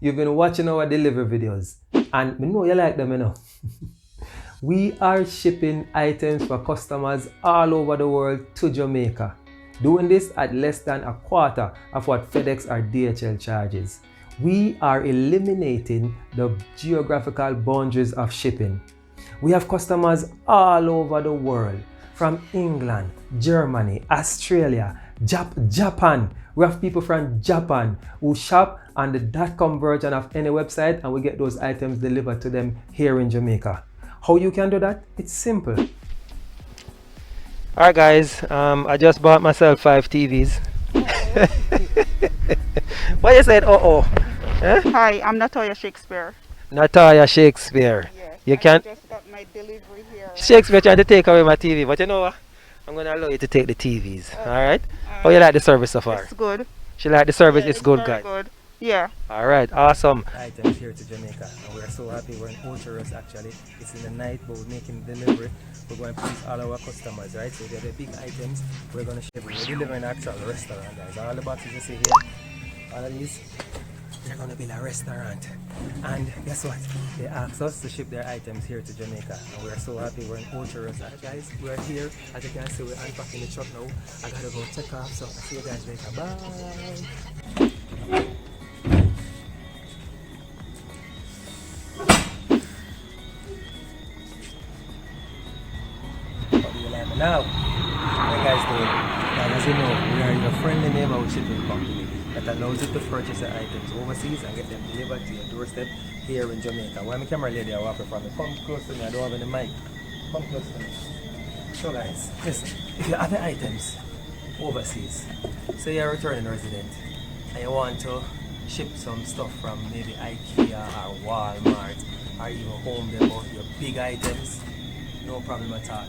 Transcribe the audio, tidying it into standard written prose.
You've been watching our delivery videos and we know you like them, you know. We are shipping items for customers all over the world to Jamaica. Doing this at less than a quarter of what FedEx or DHL charges. We are eliminating the geographical boundaries of shipping. We have customers all over the world, from England, Germany, Australia, Japan. We have people from Japan who shop on the .com version of any website and we get those items delivered to them here in Jamaica. How you can do that? It's simple. Alright guys, I just bought myself 5 TVs. What you said? Eh? Hi, I'm Natoya Shakespeare. Natalia Shakespeare. Yes, You I can just got my delivery here. Shakespeare trying to take away my TV, but you know what? I'm gonna allow you to take the TVs. Alright? How you like the service so far? It's good. She like the service, Yeah, it's good very guys. good. Yeah. Alright, awesome. Items here to Jamaica and we're so happy. We're in Ultra actually. It's in the night but we're making delivery. We're going to please all our customers, right? So they're the big items we're gonna ship. We're delivering an actual restaurant guys. All the boxes you see here, all of these, they're gonna be a restaurant. And guess what? They asked us to ship their items here to Jamaica and we're so happy. We're in Ultra guys. We're here. As you can see, we're unpacking the truck now. I gotta go check off, so I'll see you guys later. Bye. Now, what you guys doing? Now, as you know, we are your friendly neighborhood shipping company that allows you to purchase your items overseas and get them delivered to your doorstep here in Jamaica. Why my camera lady I walk from me? Come close to me, I don't have any mic. Come close to me. So guys, listen, if you have your items overseas, say you're a returning resident and you want to ship some stuff from maybe IKEA or Walmart or even Home Depot, your big items, no problem at all.